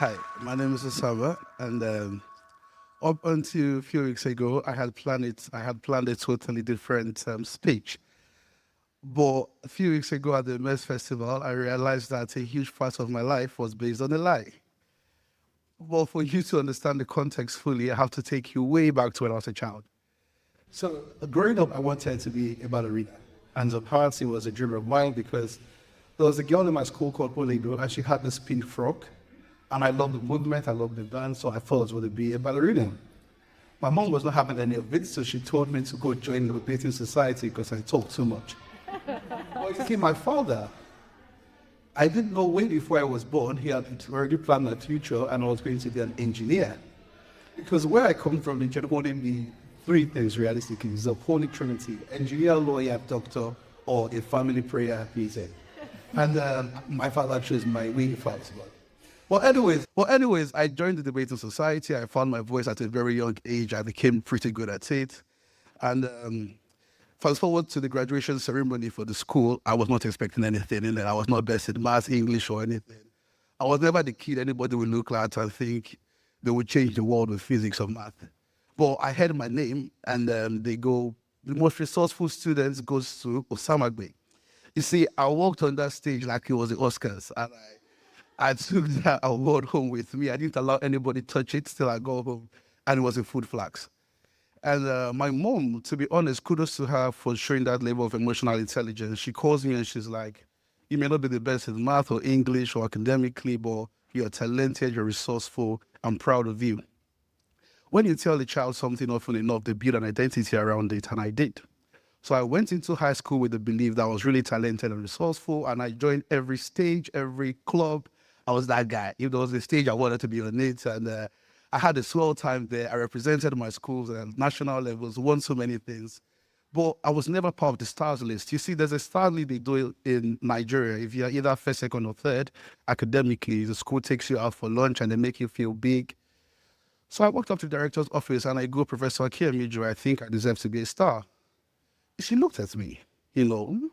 Hi, my name is Osama, and up until a few weeks ago, I had planned it. I had planned a totally different speech. But a few weeks ago at the Mess Festival, I realized that a huge part of my life was based on a lie. Well, for you to understand the context fully, I have to take you way back to when I was a child. So, growing up, I wanted to be a ballerina. And apparently, it was a dream of mine because there was a girl in my school called Olido, and she had this pink frock. And I loved the movement, I loved the dance, so I thought I was going to be a ballerina. My mom was not having any of it, so she told me to go join the bathing society because I talked too much. But you see, my father, I didn't know way before I was born, he had already planned my future and I was going to be an engineer. Because where I come from, it can only be three things realistically. It's a holy trinity: engineer, lawyer, doctor, or a family prayer meeting. And my father chose my wing fast. Well, anyways, I joined the debating society. I found my voice at a very young age. I became pretty good at it. And fast forward to the graduation ceremony for the school, I was not expecting anything in there. I was not best in maths, English, or anything. I was never the kid anybody would look at and think they would change the world with physics or math. But I heard my name, and they go, the most resourceful students goes to Osamagbe. You see, I walked on that stage like it was the Oscars, and I took that award home with me. I didn't allow anybody to touch it till I got home, and it was a food flags. And my mom, to be honest, kudos to her for showing that level of emotional intelligence. She calls me and she's like, "You may not be the best in math or English or academically, but you're talented, you're resourceful. I'm proud of you." When you tell a child something often enough, they build an identity around it, and I did. So I went into high school with the belief that I was really talented and resourceful, and I joined every stage, every club. I was that guy. If there was a stage, I wanted to be on it, and I had a swell time there. I represented my schools at national levels, won so many things. But I was never part of the stars list. You see, there's a star league they do in Nigeria. If you're either first, second, or third, academically, the school takes you out for lunch and they make you feel big. So I walked up to the director's office and I go, "Professor Akiyemijo, I think I deserve to be a star." She looked at me, you know,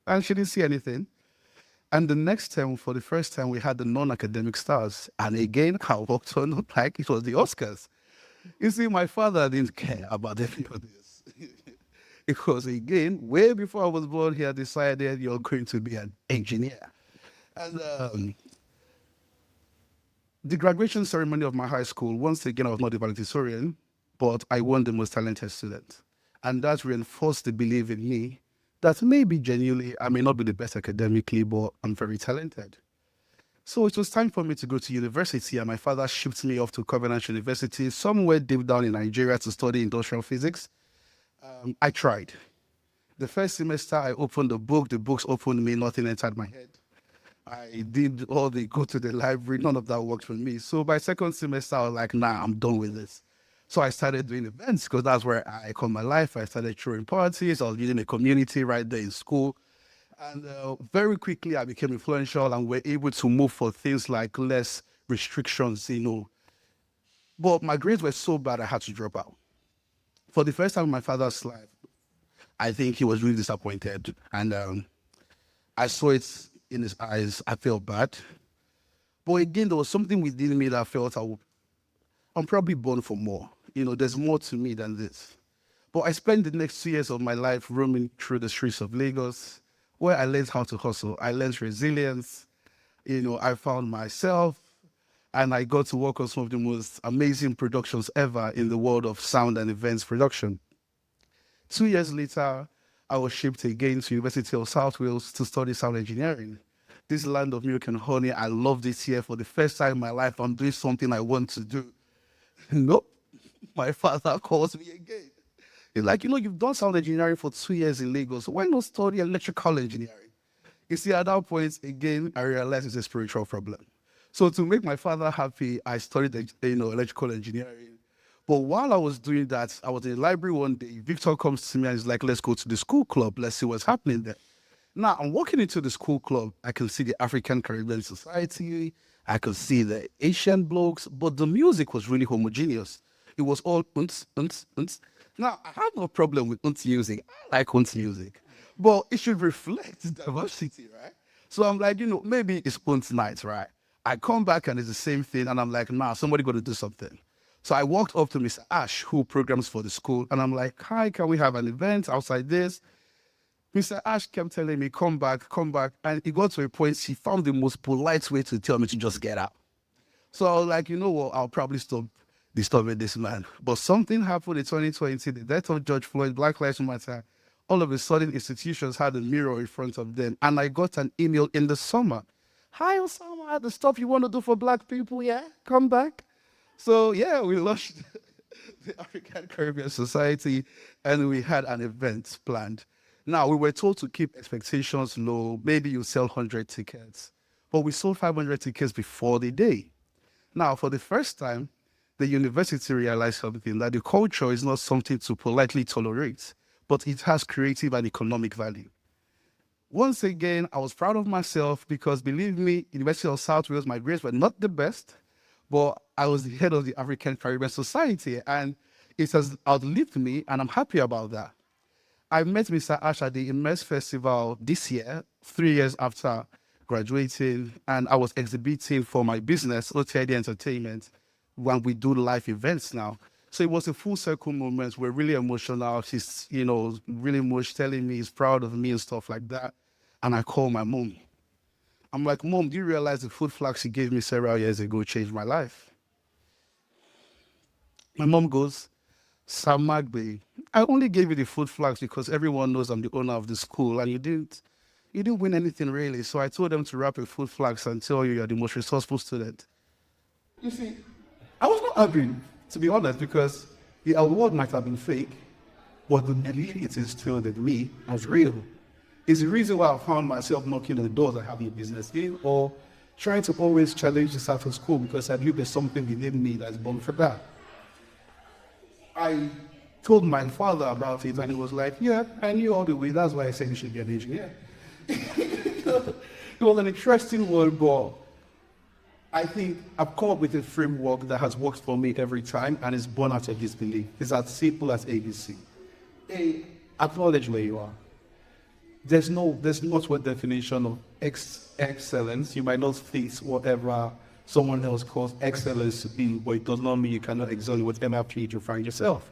and she didn't see anything. And the next term, for the first time, we had the non-academic stars. And again, I walked on like it was the Oscars. You see, my father didn't care about any of this. Because again, way before I was born, he had decided you're going to be an engineer. And the graduation ceremony of my high school, once again, I was not the valedictorian, but I won the most talented student. And that reinforced the belief in me that maybe genuinely I may not be the best academically, but I'm very talented. So it was time for me to go to university, and my father shipped me off to Covenant University, somewhere deep down in Nigeria, to study industrial physics. I tried. The first semester, I opened the books opened me, nothing entered my head. I did all the go to the library, none of that worked for me. So by second semester, I was like, nah, I'm done with this. So I started doing events because that's where I call my life. I started throwing parties. I was leading a community right there in school. And very quickly, I became influential and were able to move for things like less restrictions, you know. But my grades were so bad, I had to drop out. For the first time in my father's life, I think he was really disappointed. And I saw it in his eyes. I felt bad. But again, there was something within me that felt I'm probably born for more. You know, there's more to me than this. But I spent the next 2 years of my life roaming through the streets of Lagos, where I learned how to hustle. I learned resilience. You know, I found myself, and I got to work on some of the most amazing productions ever in the world of sound and events production. 2 years later, I was shipped again to University of South Wales to study sound engineering. This land of milk and honey, I love this here. For the first time in my life, I'm doing something I want to do. Nope. My father calls me again. He's like, you've done sound engineering for 2 years in Lagos. Why not study electrical engineering? You see, at that point, again, I realized it's a spiritual problem. So to make my father happy, I studied, electrical engineering. But while I was doing that, I was in the library one day. Victor comes to me and he's like, "Let's go to the school club. Let's see what's happening there." Now, I'm walking into the school club. I can see the African Caribbean Society. I could see the Asian blokes, but the music was really homogeneous. It was all unts, unts, unts. Now, I have no problem with unts music. I like unts music. But it should reflect diversity, right? So I'm like, maybe it's unts night, right? I come back and it's the same thing. And I'm like, nah, somebody got to do something. So I walked up to Mr. Ash, who programs for the school. And I'm like, hi, can we have an event outside this? Mr. Ash kept telling me, come back, come back. And it got to a point, he found the most polite way to tell me to just get out. So I was like, you know what, I'll probably stop disturbing this man. But something happened in 2020, the death of George Floyd, Black Lives Matter. All of a sudden, institutions had a mirror in front of them. And I got an email in the summer. Hi, Osama, the stuff you want to do for Black people, yeah? Come back. So, yeah, we launched the African Caribbean Society and we had an event planned. Now, we were told to keep expectations low. Maybe you sell 100 tickets. But we sold 500 tickets before the day. Now, for the first time, the university realized something, that the culture is not something to politely tolerate, but it has creative and economic value. Once again, I was proud of myself because, believe me, University of South Wales, my grades were not the best, but I was the head of the African Caribbean Society, and it has outlived me, and I'm happy about that. I met Mr. Ash at the Immerse Festival this year, 3 years after graduating, and I was exhibiting for my business, OTID Entertainment, when we do live events now. So it was a full circle moment. We're really emotional. She's, really much telling me he's proud of me and stuff like that. And I call my mom. I'm like, Mom, do you realize the food flags she gave me several years ago changed my life? My mom goes, Osamagbe, I only gave you the food flags because everyone knows I'm the owner of the school and you didn't win anything really. So I told them to wrap your food flags and tell you you're the most resourceful student. You see, I was not happy, to be honest, because the award might have been fake, but the belief it instilled in me as real. It's the reason why I found myself knocking on the doors I have a business in, or trying to always challenge the status quo because I believe there's something within me that's born for that. I told my father about it and he was like, yeah, I knew all the way. That's why I said you should be an engineer. It was an interesting one, but I think I've come up with a framework that has worked for me every time and is born out of this belief. It's as simple as ABC. A, acknowledge where you are. There's not one definition of excellence. You might not fit whatever someone else calls excellence to be, but it does not mean you cannot excel in whatever field you find yourself.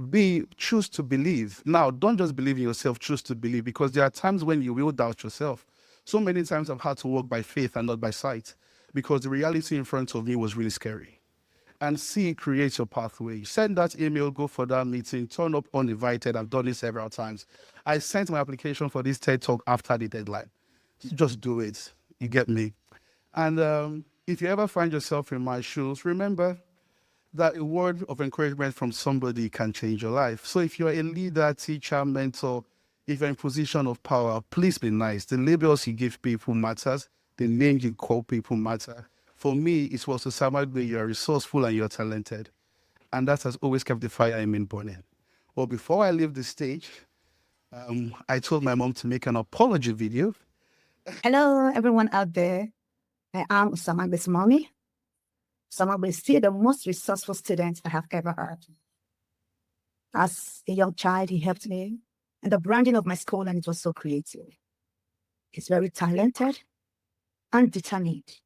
B, choose to believe. Now, don't just believe in yourself, choose to believe, because there are times when you will doubt yourself. So many times I've had to walk by faith and not by sight, because the reality in front of me was really scary. And C, create your pathway. Send that email, go for that meeting, turn up uninvited. I've done it several times. I sent my application for this TED Talk after the deadline. Just do it. You get me? And if you ever find yourself in my shoes, remember that a word of encouragement from somebody can change your life. So if you're a leader, teacher, mentor, if you're in position of power, please be nice. The labels you give people matters. The names you call people matter. For me, it was Osamagbe, you're resourceful and you're talented. And that has always kept the fire in me burning. Well, before I leave the stage, I told my mom to make an apology video. Hello, everyone out there. I am Osamagbe's mommy. Osamagbe is still the most resourceful student I have ever heard. As a young child, he helped me in the branding of my school, and it was so creative. He's very talented and determined.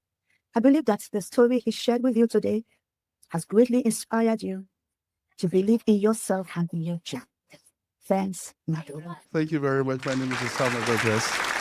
I believe that the story he shared with you today has greatly inspired you to believe in yourself and in your job. Thanks, my daughter. Thank you very much. My name is Osamagbe.